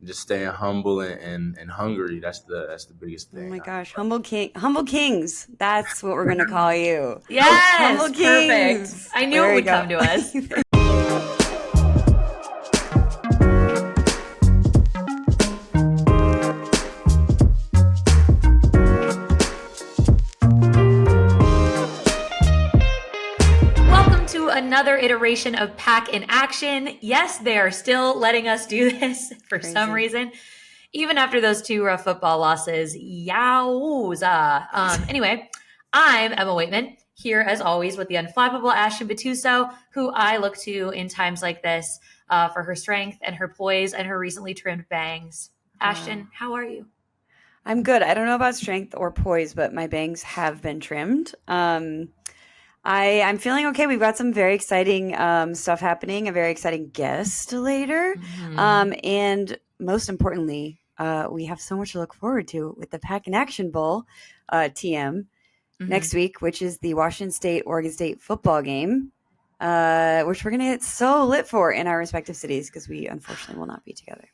just staying humble and hungry. That's the biggest thing. Oh my gosh, Humble Kingz. That's what we're gonna call you. Yes, Humble perfect. Kingz. I knew it would come to us. Another iteration of Pac in Action. Yes, they are still letting us do this for some reason, even after those 2 rough football losses. Yowza. Anyway, I'm Emma Weightman, here as always with the unflappable Ashtyn Butuso, who I look to in times like this for her strength and her poise and her recently trimmed bangs. Ashtyn, how are you? I'm good. I don't know about strength or poise, but my bangs have been trimmed. I'm feeling okay. We've got some very exciting stuff happening, a very exciting guest later. And most importantly, we have so much to look forward to with the Pac in Action Bowl TM next week, which is the Washington State-Oregon State football game, which we're going to get so lit for in our respective cities because we unfortunately will not be together.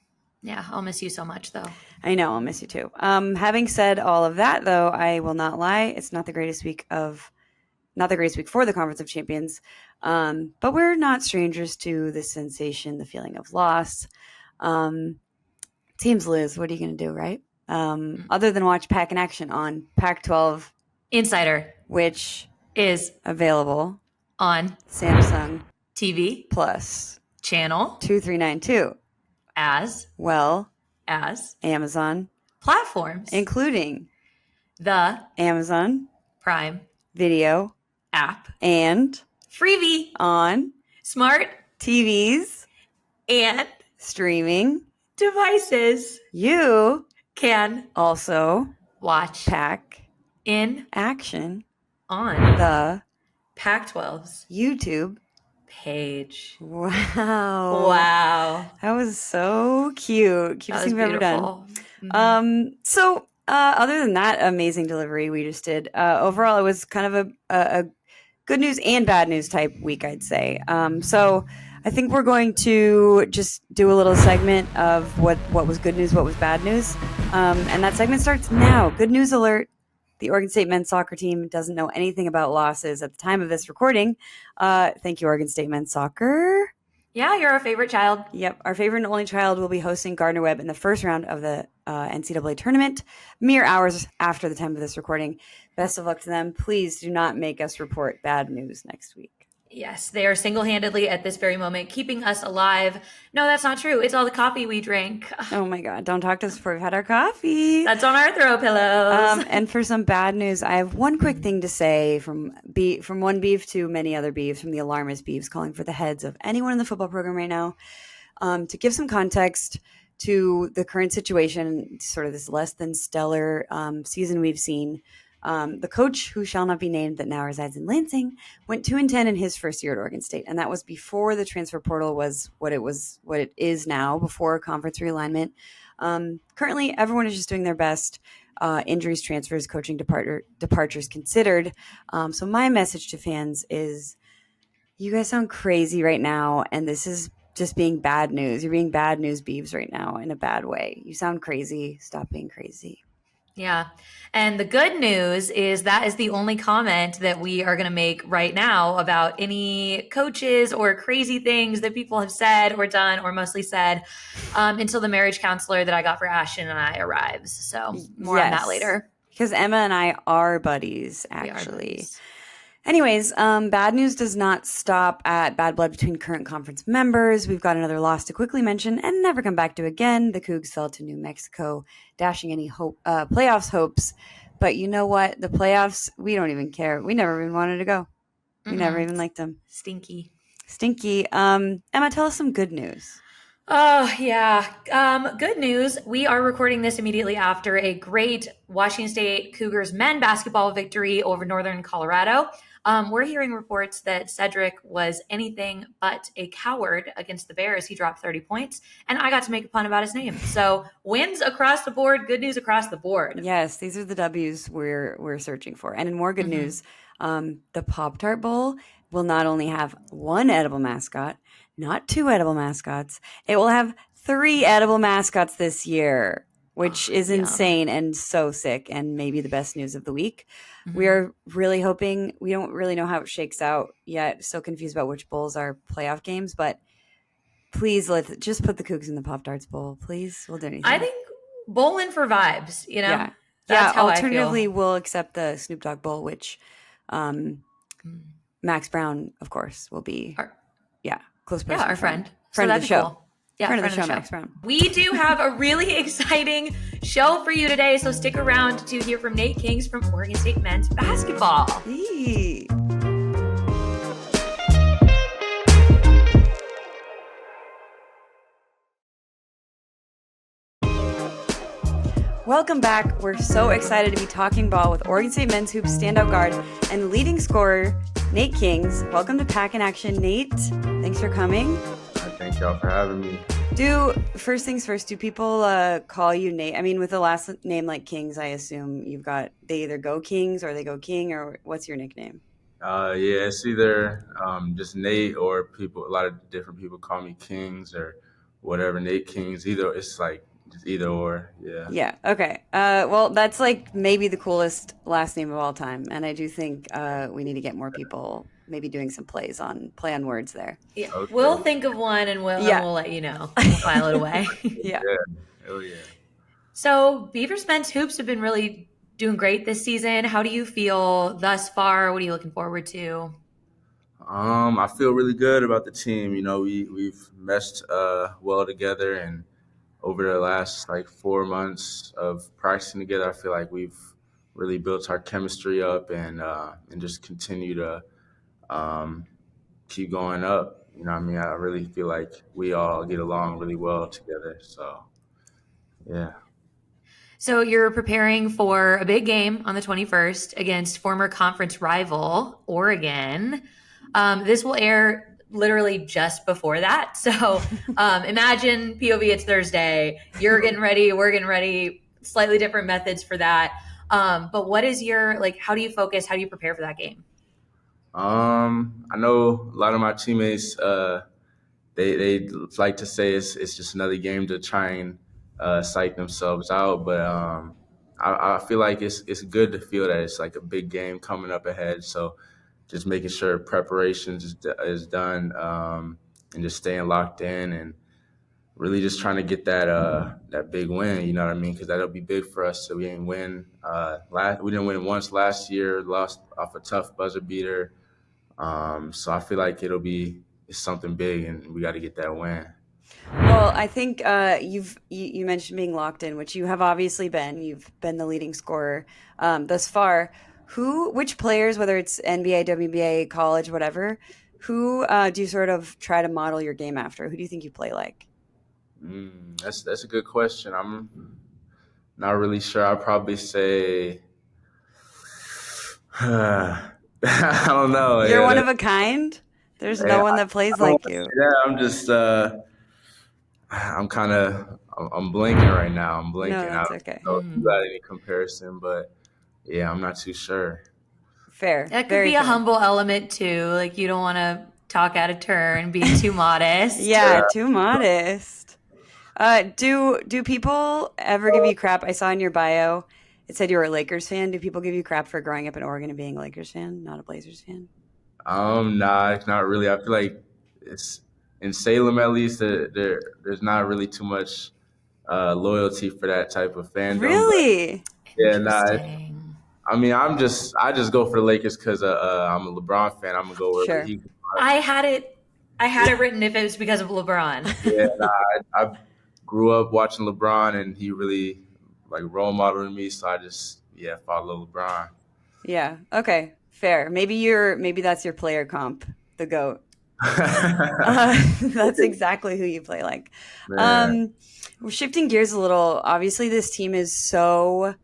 Yeah, I'll miss you so much, though. I know, I'll miss you too. Having said all of that, though, I will not lie. It's not the greatest week for the Conference of Champions, but we're not strangers to the sensation, the feeling of loss. Teams lose. What are you going to do, right? Other than watch Pac in Action on Pac-12 Insider, which is available on Samsung TV Plus channel 2392, as well as Amazon platforms, including the Amazon Prime Video app and freebie on smart TVs and streaming devices. You can also watch Pac in Action on the Pac-12's YouTube page. Wow. That was so cute. Cutest thing we've ever done. So other than that amazing delivery we just did, overall it was kind of a good news and bad news type week, I'd say. So I think we're going to just do a little segment of what was good news, what was bad news. And that segment starts now. Good news alert. The Oregon State men's soccer team doesn't know anything about losses at the time of this recording. Thank you, Oregon State men's soccer. Yeah, you're our favorite child. Yep, our favorite and only child will be hosting Gardner-Webb in the first round of the NCAA tournament, mere hours after the time of this recording. Best of luck to them. Please do not make us report bad news next week. Yes, they are single-handedly at this very moment keeping us alive. No, that's not true. It's all the coffee we drink. Oh my God, don't talk to us before we've had our coffee. That's on our throw pillows. And for some bad news, I have one quick thing to say from one Beav to many other Beavs, from the alarmist Beavs calling for the heads of anyone in the football program right now. To give some context to the current situation, sort of this less than stellar season we've seen. The coach, who shall not be named, that now resides in Lansing, went 2-10 in his first year at Oregon State, and that was before the transfer portal was what it is now, before conference realignment. Currently, everyone is just doing their best. Injuries, transfers, coaching departures considered. So my message to fans is, you guys sound crazy right now, and this is just being bad news. You're being bad news Beavs right now in a bad way. You sound crazy. Stop being crazy. Yeah. And the good news is that is the only comment that we are going to make right now about any coaches or crazy things that people have said or done, or mostly said, until the marriage counselor that I got for Ashtyn and I arrives. So more on that later. Because Emma and I are buddies, actually. Anyways, bad news does not stop at bad blood between current conference members. We've got another loss to quickly mention and never come back to again. The Cougs fell to New Mexico, dashing any playoffs hopes. But you know what? The playoffs, we don't even care. We never even wanted to go. We never even liked them. Stinky. Emma, tell us some good news. Oh, yeah. Good news. We are recording this immediately after a great Washington State Cougars men basketball victory over Northern Colorado. We're hearing reports that Cedric was anything but a coward against the Bears. He dropped 30 points, and I got to make a pun about his name. So wins across the board, good news across the board. Yes, these are the W's we're searching for. And in more good news, the Pop-Tart Bowl will not only have one edible mascot, not two edible mascots. It will have 3 edible mascots this year, which is Yum. insane and so sick, and maybe the best news of the week. Mm-hmm. We are really hoping, we don't really know how it shakes out yet. So confused about which bowls are playoff games, but please let's just put the Cougs in the Pop-Tarts Bowl, please. We'll do anything. I think bowling for vibes, you know? Yeah. That's how alternatively, I feel. we'll accept the Snoop Dogg Bowl, which Max Brown, of course, will be close person. Yeah, our friend. Friend of the show. Cool. Yeah, friend of the show, Max Brown. We do have a really exciting show for you today, so stick around to hear from Nate Kingz from Oregon State men's basketball. Eee. Welcome back. We're so excited to be talking ball with Oregon State men's hoops standout guard and leading scorer, Nate Kingz. Welcome to Pack in Action, Nate. Thanks for coming. Thank y'all for having me. First things first, do people call you Nate? I mean, with the last name like Kingz, I assume they either go Kings or they go King, or what's your nickname? It's either just Nate, or a lot of different people call me Kings or whatever, Nate Kingz. It's like just either or, yeah. Yeah, okay. Well, that's like maybe the coolest last name of all time, and I do think we need to get more people maybe doing some play on words there. Yeah, Okay. We'll think of one and we'll let you know. We'll file it away. Yeah. Oh yeah. So Beavs men's hoops have been really doing great this season. How do you feel thus far? What are you looking forward to? I feel really good about the team. You know, we've meshed well together, and over the last 4 months of practicing together, I feel like we've really built our chemistry up and just continue to keep going up. You know what I mean? I really feel like we all get along really well together. So, yeah. So you're preparing for a big game on the 21st against former conference rival Oregon. This will air literally just before that. So imagine POV, it's Thursday. You're getting ready. We're getting ready. Slightly different methods for that. But what is your, how do you focus? How do you prepare for that game? I know a lot of my teammates, they like to say it's just another game to try and psych themselves out. But I feel like it's good to feel that it's like a big game coming up ahead. So just making sure preparations is done and just staying locked in and really just trying to get that big win. You know what I mean? Because that'll be big for us. So we didn't win. We didn't win once last year. Lost off a tough buzzer beater. So I feel like it's something big, and we got to get that win. Well, I think you mentioned being locked in, which you have obviously been. You've been the leading scorer thus far. Which players, whether it's NBA, WNBA, college, whatever, who do you sort of try to model your game after? Who do you think you play like? That's a good question. I'm not really sure. I'd probably say I don't know. You're one of a kind? There's no one that plays like you. Yeah, I'm just I'm blinking right now. I'm blinking. No, that's okay. I don't know if you got any comparison, but yeah, I'm not too sure. Fair. That could be a humble element too. You don't want to talk out of turn, be too modest. Yeah, too modest. Do people ever give you crap? I saw in your bio it said you were a Lakers fan. Do people give you crap for growing up in Oregon and being a Lakers fan, not a Blazers fan? Nah, not really. I feel like it's in Salem, at least, there's not really too much loyalty for that type of fandom. Really? Yeah, nah. I mean, I just go for the Lakers because I'm a LeBron fan. I'm gonna go wherever he goes. I had it written if it was because of LeBron. Yeah, nah, I grew up watching LeBron, and he really role modeled me. So I just follow LeBron. Yeah. Okay. Fair. Maybe that's your player comp, the GOAT. That's exactly who you play like. We're shifting gears a little. Obviously, this team is so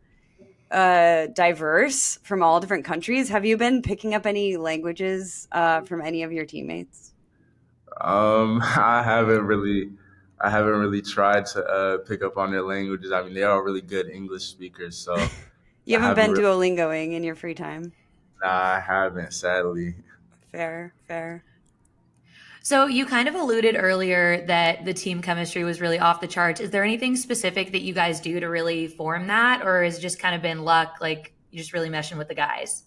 diverse from all different countries. Have you been picking up any languages from any of your teammates? I haven't really tried to pick up on their languages. I mean, they are really good English speakers. So you haven't been Duolingoing in your free time? Nah, I haven't, sadly. Fair. So you kind of alluded earlier that the team chemistry was really off the charts. Is there anything specific that you guys do to really form that, or has it just kind of been luck, like you just really meshing with the guys?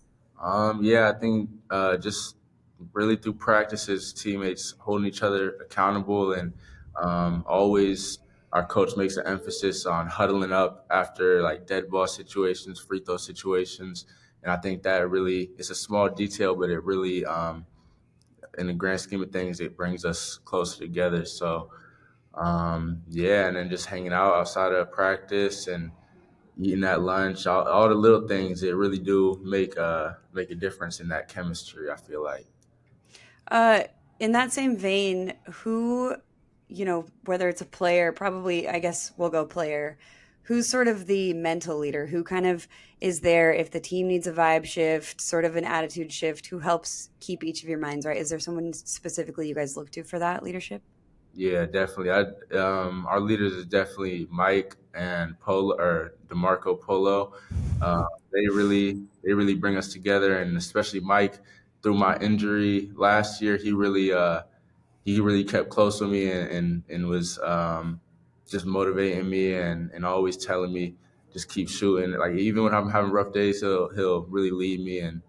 Yeah, I think just really through practices, teammates holding each other accountable, and always our coach makes an emphasis on huddling up after like dead ball situations, free throw situations, and I think that really it's a small detail, but it really in the grand scheme of things, it brings us closer together. So yeah, and then just hanging out outside of practice and eating at lunch, all the little things, it really do make a difference in that chemistry, I feel like. In that same vein, who, whether it's a player, probably, I guess we'll go player, who's sort of the mental leader, who kind of is there if the team needs a vibe shift, sort of an attitude shift, who helps keep each of your minds right? Is there someone specifically you guys look to for that leadership? Yeah, definitely. Our leaders is definitely Mike and Polo or DeMarco Polo. They really bring us together, and especially Mike. Through my injury last year, he really kept close with me and was just motivating me and always telling me just keep shooting. Like even when I'm having rough days, he'll really lead me and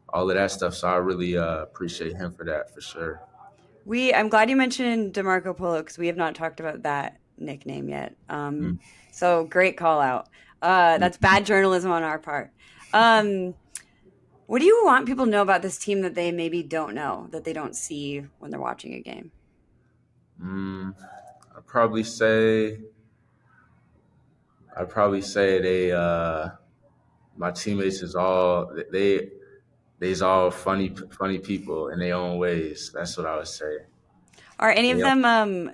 all of that stuff. So I really appreciate him for that for sure. I'm glad you mentioned DeMarco Polo because we have not talked about that nickname yet. So great call out. That's bad journalism on our part. What do you want people to know about this team that they maybe don't know, that they don't see when they're watching a game? I'd probably say they my teammates is all they's all funny people in their own ways. That's what I would say. Are any of them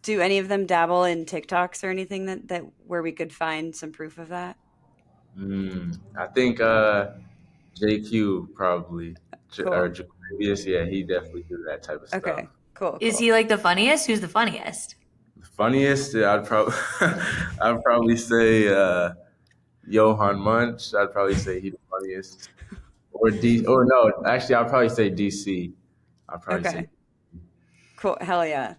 do any of them dabble in TikToks or anything that where we could find some proof of that? I think JQ probably Cool. or Jaquavius, yeah, he definitely do that type of stuff. Okay, cool. Is he like the funniest? Who's the funniest? The funniest, I'd probably say Johan Munch. I'd probably say he's the funniest. Or no, actually I'd probably say DC. I'd probably Okay. say Cool. Hell yeah.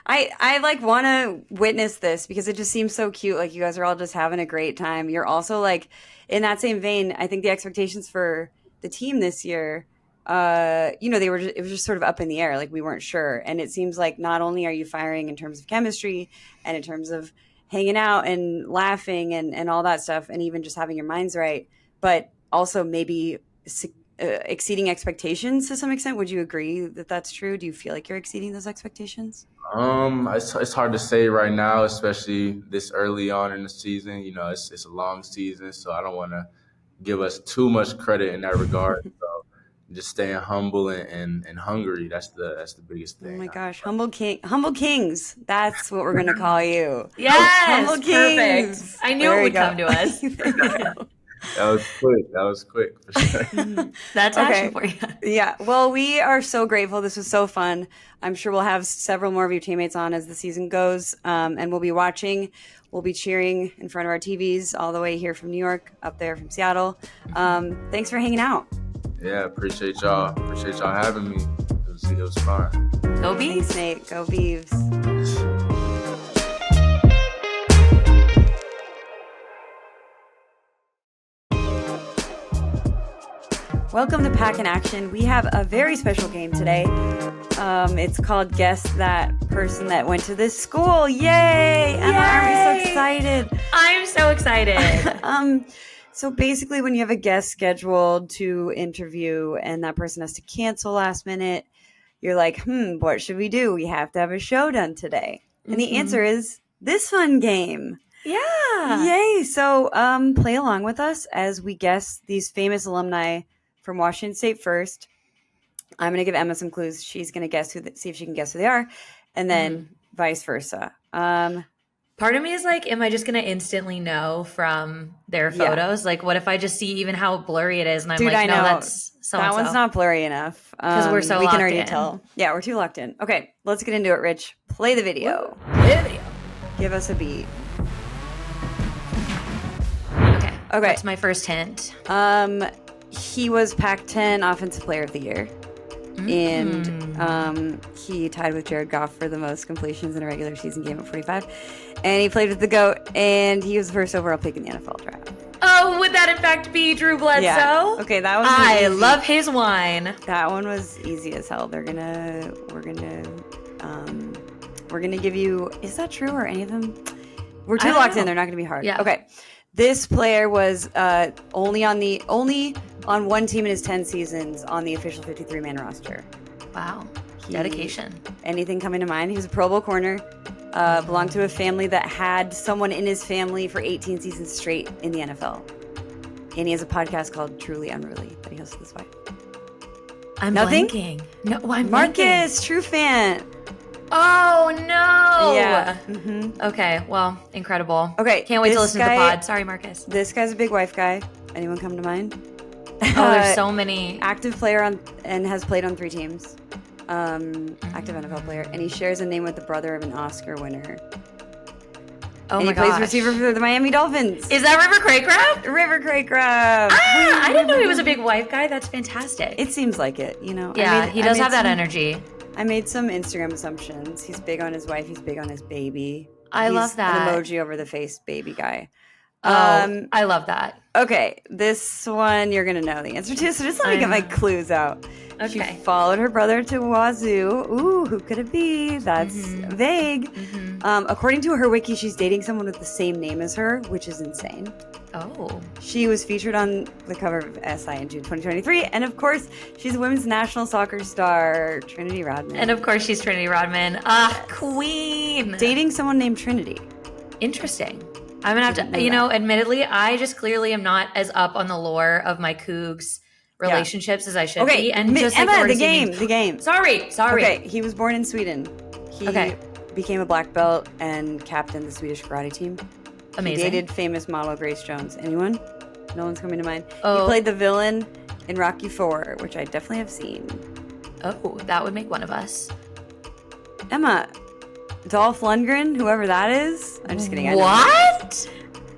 I like want to witness this because it just seems so cute. Like you guys are all just having a great time. You're also like in that same vein, I think the expectations for the team this year, it was just sort of up in the air. Like we weren't sure. And it seems like not only are you firing in terms of chemistry and in terms of hanging out and laughing and all that stuff, and even just having your minds right, but also maybe exceeding expectations to some extent. Would you agree that that's true? Do you feel like you're exceeding those expectations? It's hard to say right now, especially this early on in the season. It's a long season, so I don't want to give us too much credit in that regard. So just staying humble and hungry. That's the biggest thing. Oh my gosh, humble kings. That's what we're gonna call you. Yes, Humble Kings. perfect. I knew it would come to us. That was quick for sure. That's Okay. action for you. Yeah. Well, we are so grateful. This was so fun. I'm sure we'll have several more of your teammates on as the season goes, and we'll be watching. We'll be cheering in front of our TVs all the way here from New York, up there from Seattle. Thanks for hanging out. Yeah, appreciate y'all. Appreciate y'all having me. It was fun. Go Beavs. Thanks, Nate. Go Beavs. Welcome to Pack in Action. We have a very special game today. It's called Guess That Person That Went to This School. Yay! Emma, aren't we so excited? I'm so excited. So basically when you have a guest scheduled to interview and that person has to cancel last minute, you're like, what should we do? We have to have a show done today. And the answer is this fun game. Yeah. Yay! So play along with us as we guess these famous alumni from Washington State first. I'm going to give Emma some clues. She's going to guess see if she can guess who they are, and then vice versa. Part of me is like, am I just going to instantly know from their photos? Like, what if I just see even how blurry it is, and I'm Dude, like, I no, know. that's so-and-so. That one's not blurry enough. 'Cause we're so we can locked already in. tell. Yeah, we're too locked in. Okay, let's get into it, Rich. Play the video. Play the video. Give us a beat. Okay. Okay. That's my first hint. He was Pac-10 Offensive Player of the Year. And he tied with Jared Goff for the most completions in a regular season game at 45. And he played with the GOAT, and he was the first overall pick in the NFL draft. Oh, would that in fact be Drew Bledsoe? Yeah. Okay, that was I love his wine. That one was easy as hell. We're gonna give you. Is that true or any of them? We're too locked in. They're not gonna be hard. Yeah. Okay. This player was only on one team in his 10 seasons on the official 53-man roster. Wow. Dedication. Anything coming to mind? He was a Pro Bowl corner. Belonged to a family that had someone in his family for 18 seasons straight in the NFL. And he has a podcast called Truly Unruly that he hosts with his wife. I'm Nothing? blanking. No, I'm Marcus, blanking. true fan. Oh, no. Yeah. Okay, well, incredible. Okay. Can't wait to listen to the pod. Sorry, Marcus. This guy's a big wife guy. Anyone come to mind? Oh, there's so many. Active player and has played on 3 teams. Active NFL player. And he shares a name with the brother of an Oscar winner. Oh, and my he plays gosh. receiver for the Miami Dolphins. Is that River Craycraft? River Craycraft. I didn't know he was a big wife guy. That's fantastic. It seems like it, you know. Yeah, he does have that energy. I made some Instagram assumptions. He's big on his wife. He's big on his baby. I love that. An emoji over the face baby guy. I love that. Okay, this one you're going to know the answer to, so just let me get my clues out. Okay. She followed her brother to Wazoo. Ooh, who could it be? That's vague. According to her wiki, she's dating someone with the same name as her, which is insane. Oh. She was featured on the cover of SI in June 2023. And of course, she's a women's national soccer star, Trinity Rodman. And of course, she's Trinity Rodman. Queen. Dating someone named Trinity. Interesting. I'm going to have to, admittedly, I just clearly am not as up on the lore of my Cougs relationships as I should be. And just Emma, like the game. Sorry. Okay, he was born in Sweden. He became a black belt and captained the Swedish karate team. Amazing. He dated famous model Grace Jones. Anyone? No one's coming to mind. Oh. He played the villain in Rocky IV, which I definitely have seen. Oh, that would make one of us. Emma, Dolph Lundgren, whoever that is. I'm just kidding. What?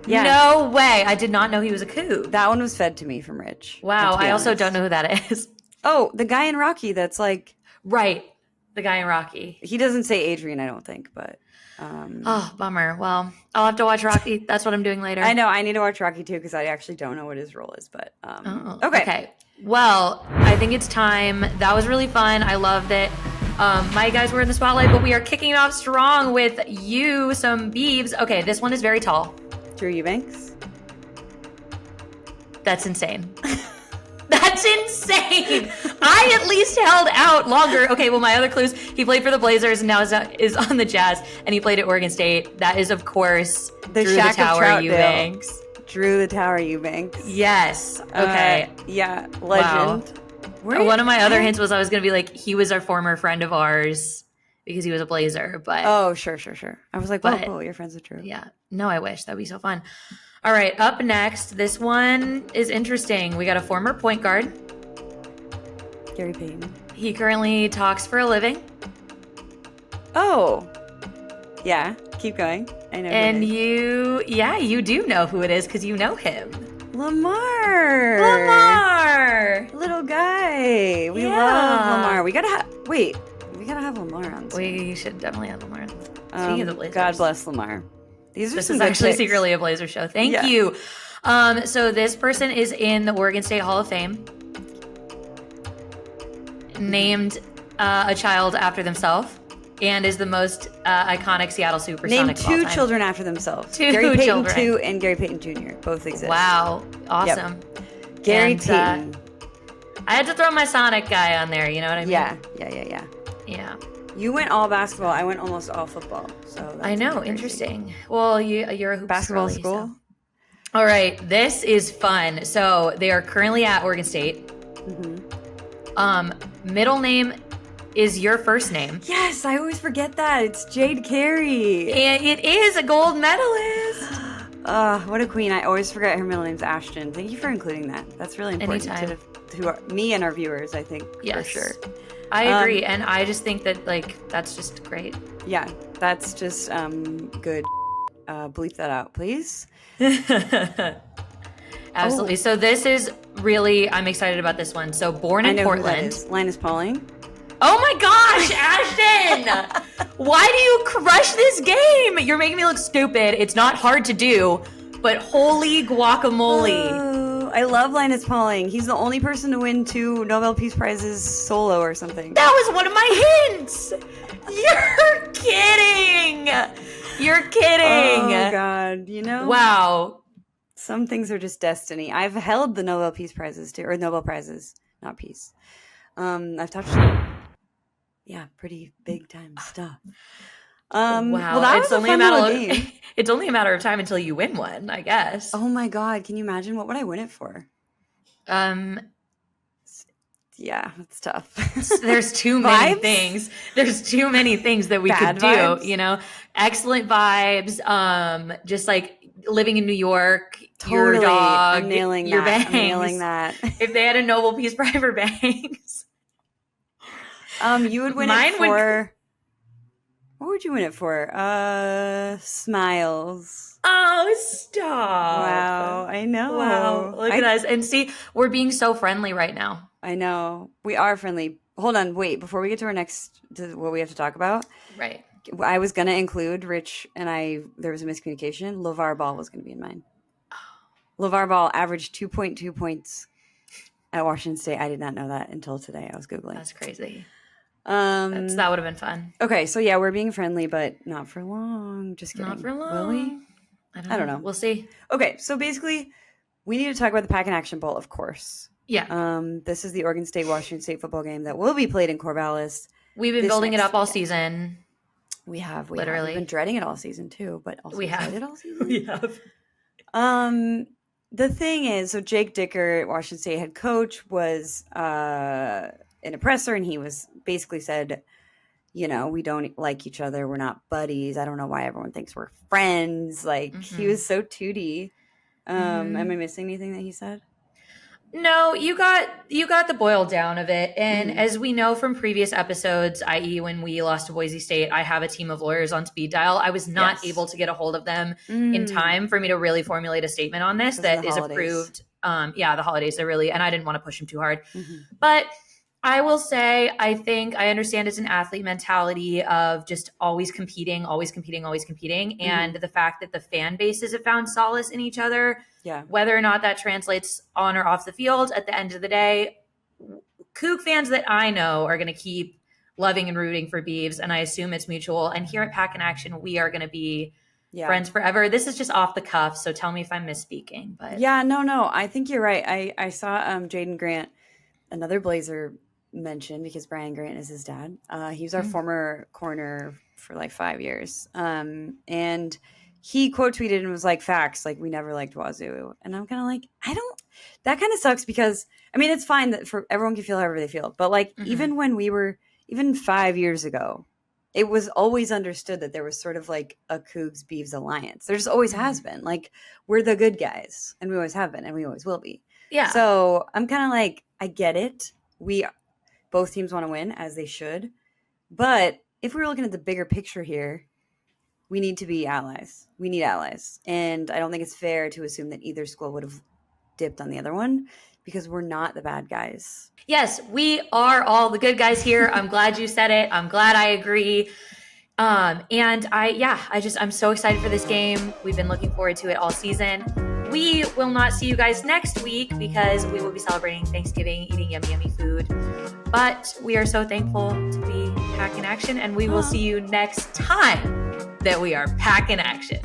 Yeah. No way. I did not know he was a Coug. That one was fed to me from Rich. Wow. I also don't know who that is. Oh, the guy in Rocky that's like... Right. The guy in Rocky. He doesn't say Adrian, I don't think, but... Oh, bummer. Well, I'll have to watch Rocky. That's what I'm doing later. I know. I need to watch Rocky too because I actually don't know what his role is, but... Okay. Well, I think it's time. That was really fun. I loved it. My guys were in the spotlight, but we are kicking it off strong with some Beavs. Okay, this one is very tall. Drew Eubanks? That's insane. That's insane. I at least held out longer. Okay, well, my other clues, he played for the Blazers and now is on the Jazz, and he played at Oregon State. That is, of course, the Drew Shaq the Tower Eubanks. Drew the Tower Eubanks. Yes. Okay. Yeah, legend. Wow. One of my other hints was I was going to be like, he was our former friend of ours because he was a Blazer. But oh, sure. I was like, whoa, you're friends with Drew. Yeah. No, I wish. That'd be so fun. All right, up next, this one is interesting. We got a former point guard. Gary Payton. He currently talks for a living. Oh. Yeah, keep going. I know. And you do know who it is because you know him. Lamar. Little guy. We love Lamar. We gotta have Lamar on. We should definitely have Lamar. Speaking of the Blazers. God bless Lamar. This is actually secretly a Blazer show. Thank you. So this person is in the Oregon State Hall of Fame. Named a child after themselves. And is the most iconic Seattle Supersonic of all time. Named 2 children after themselves. Two Gary Payton children. 2 and Gary Payton Jr. Both exist. Wow. Awesome. Yep. Gary Payton. I had to throw my Sonic guy on there. You know what I mean? Yeah. You went all basketball. I went almost all football. So that's I know. Interesting. Well, you're a hoops basketball girly, school. So. All right. This is fun. So they are currently at Oregon State. Middle name is your first name. Yes, I always forget that. It's Jade Carey. And it is a gold medalist. What a queen. I always forget her middle name's Ashtyn. Thank you for including that. That's really important to me and our viewers, I think, for sure. I agree. And I just think that, that's just great. Yeah, that's just good. Bleep that out, please. Absolutely. Oh. So this is really, I'm excited about this one. So born in Portland. Linus Pauling. Oh my gosh, Ashtyn! Why do you crush this game? You're making me look stupid. It's not hard to do, but holy guacamole. Oh, I love Linus Pauling. He's the only person to win 2 Nobel Peace Prizes solo or something. That was one of my hints. You're kidding. You're kidding. Oh God, Wow. Some things are just destiny. I've held the Nobel Peace Prizes too, or Nobel Prizes, not peace. I've touched them. Yeah, pretty big time stuff. Wow, well, that was only a fun game. It's only a matter of time until you win one, I guess. Oh my God, can you imagine? What would I win it for? Yeah, it's tough. There's too many things. There's too many things that we could do. Vibes? Excellent vibes. Just like living in New York. Totally, your dog, I'm nailing your that. bangs. I'm nailing that. If they had a Nobel Peace Prize for bangs, you would win it for. What would you win it for? Smiles. Oh, stop! Wow, I know. Wow, look at us, and see, we're being so friendly right now. I know we are friendly. Hold on, wait. Before we get to what we have to talk about, right? I was gonna include Rich and I. There was a miscommunication. LeVar Ball was gonna be in mine. LeVar Ball averaged 2.2 points at Washington State. I did not know that until today. I was Googling. That's crazy. That would have been fun. Okay, so yeah, we're being friendly, but not for long. Just kidding. Not for long. Will we? I don't know. We'll see. Okay, so basically, we need to talk about the Pac in Action Bowl, of course. Yeah. This is the Oregon State-Washington State football game that will be played in Corvallis. We've been building it up all season. We have. Literally. We've been dreading it all season too, but also excited all season. We have. The thing is, so Jake Dicker, Washington State head coach, was in a presser, and he was basically said, we don't like each other. We're not buddies. I don't know why everyone thinks we're friends. Like, he was so tooty. Am I missing anything that he said? No, you got the boil down of it. And as we know from previous episodes, i.e. when we lost to Boise State, I have a team of lawyers on speed dial. I was not able to get a hold of them in time for me to really formulate a statement on this that is approved. The holidays are really, and I didn't want to push them too hard. But I will say, I think I understand it's an athlete mentality of just always competing. And the fact that the fan bases have found solace in each other, whether or not that translates on or off the field, at the end of the day, Coug fans that I know are going to keep loving and rooting for Beavs, and I assume it's mutual. And here at Pac in Action, we are going to be friends forever. This is just off the cuff, so tell me if I'm misspeaking. But no, I think you're right. I saw Jaden Grant, another Blazer, mentioned, because Brian Grant is his dad. He was our former corner for like 5 years. And he quote tweeted and was like, facts, like, we never liked Wazoo. And I'm kind of like, that kind of sucks, because I mean, it's fine that for everyone can feel however they feel. But like, even when even 5 years ago, it was always understood that there was sort of like a Cougs Beavs alliance. There just always has been. Like, we're the good guys, and we always have been, and we always will be. Yeah. So I'm kind of like, I get it. Both teams want to win, as they should. But if we were looking at the bigger picture here, we need to be allies. We need allies. And I don't think it's fair to assume that either school would have dipped on the other one, because we're not the bad guys. Yes, we are all the good guys here. I'm glad you said it. I'm glad I agree. And I'm so excited for this game. We've been looking forward to it all season. We will not see you guys next week, because we will be celebrating Thanksgiving, eating yummy, yummy food. But we are so thankful to be Pac in Action, and we will see you next time that we are Pac in Action.